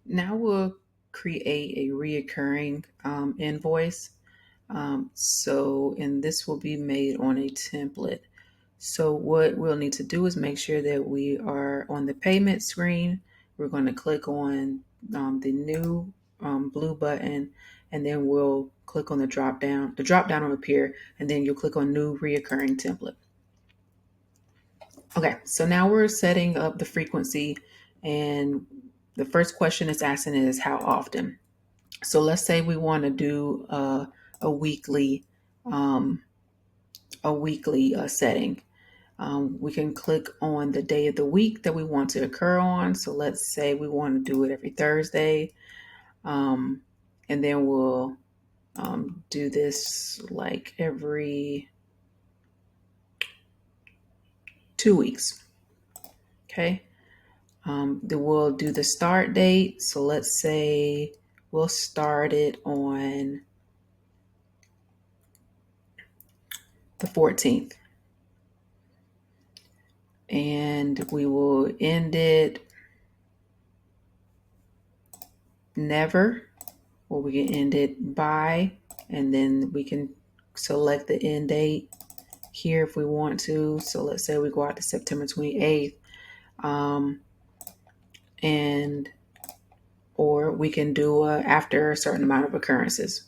Now we'll create a reoccurring invoice. And this will be made on a template. So what we'll need to do is make sure that we are on the payment screen. We're going to click on the new blue button, and then we'll click on the drop down. The drop down will appear, and then you'll click on new reoccurring template. Okay, so now we're setting up the frequency, and the first question it's asking is how often. So let's say we want to do a weekly um, setting. We can click on the day of the week that we want to occur on. So let's say we want to do it every Thursday, um, and then we'll do this like every 2 weeks. Okay. Then we'll do the start date. So let's say we'll start it on the 14th. And we will end it never, or we can end it by, and then we can select the end date here if we want to. So let's say we go out to September 28th, and or we can do after a certain amount of occurrences.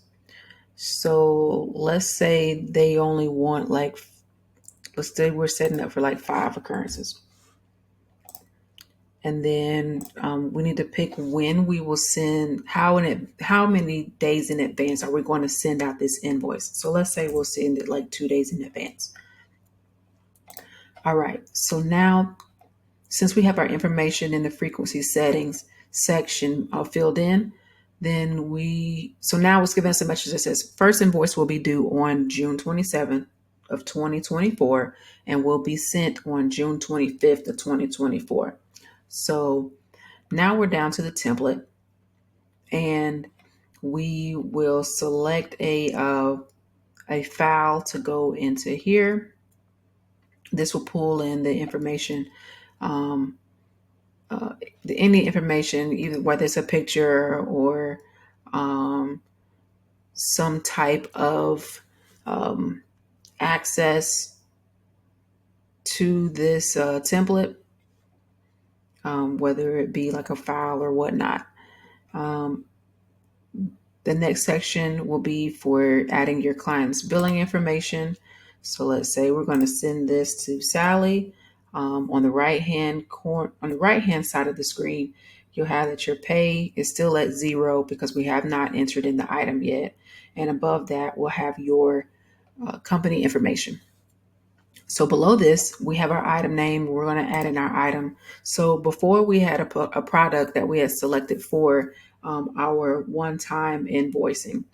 So let's say they only want let's say we're setting up for like 5 occurrences. And then we need to pick when we will send, how many days in advance are we going to send out this invoice. So let's say we'll send it like 2 days in advance. All right, so now since we have our information in the frequency settings section filled in, so now it's giving us a message that says first invoice will be due on June 27th of 2024 and will be sent on June 25th of 2024. So now we're down to the template, and we will select a file to go into here. This will pull in the information, any information, either whether it's a picture or some type of access to this template, whether it be like a file or whatnot. The next section will be for adding your client's billing information. So let's say we're going to send this to Sally. On the right hand side of the screen, you'll have that your pay is still at 0 because we have not entered in the item yet. And above that, we'll have your company information. So below this, we have our item name. We're going to add in our item. So before we had a product that we had selected for our one-time invoicing.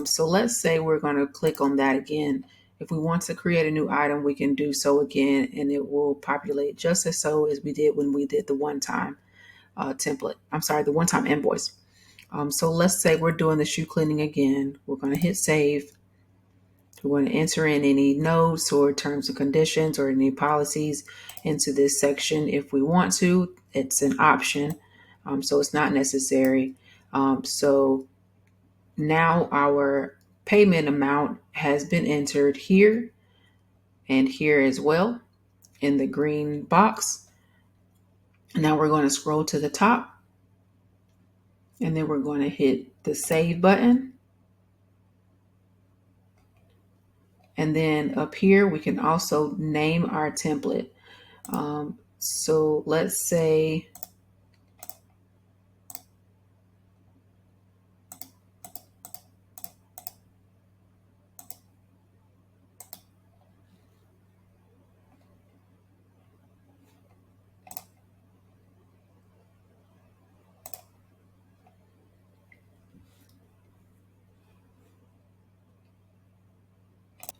So let's say we're going to click on that again. If we want to create a new item, we can do so again, and it will populate just as so as we did when we did the one-time the one-time invoice. So let's say we're doing the shoe cleaning again. We're going to hit save. We're going to enter in any notes or terms and conditions or any policies into this section if we want to. It's an option, so it's not necessary. So now our payment amount has been entered here and here as well in the green box. Now we're going to scroll to the top, and then we're going to hit the save button. And then up here, we can also name our template. So let's say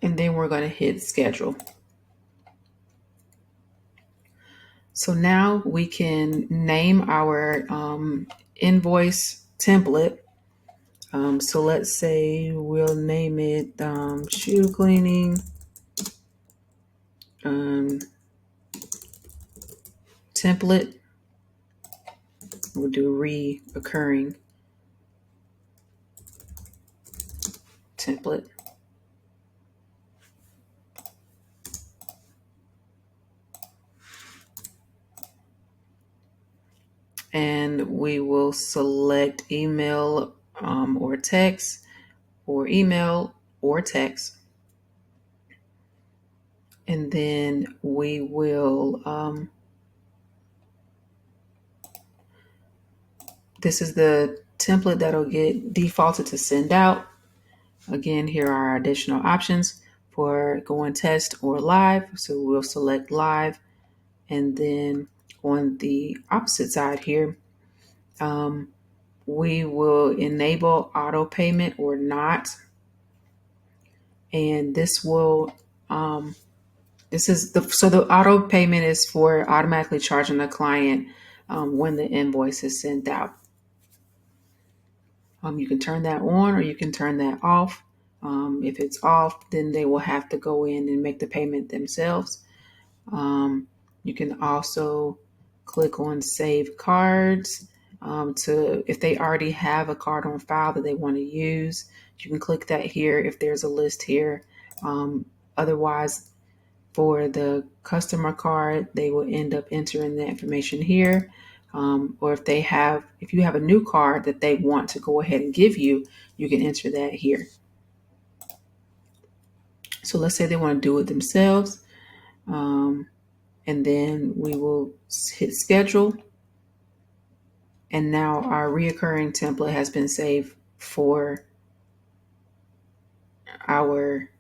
and then we're going to hit schedule. So now we can name our invoice template. So let's say we'll name it shoe cleaning template. We'll do reoccurring template. And we will select email or text, or email or text. And then we will, this is the template that'll get defaulted to send out. Again, here are our additional options for going test or live. So we'll select live. And then on the opposite side here, we will enable auto payment or not. And this will, so the auto payment is for automatically charging the client when the invoice is sent out. You can turn that on or you can turn that off. If it's off, then they will have to go in and make the payment themselves. You can also click on save cards if they already have a card on file that they want to use. You can click that here if there's a list here. Otherwise, for the customer card, they will end up entering the information here. Or if you have a new card that they want to go ahead and give you, you can enter that here. So let's say they want to do it themselves. And then we will hit schedule. And now our reoccurring template has been saved for our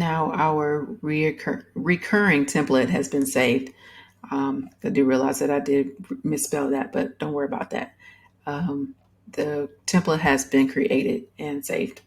Now our recurring template has been saved. I do realize that I did misspell that, but don't worry about that. The template has been created and saved.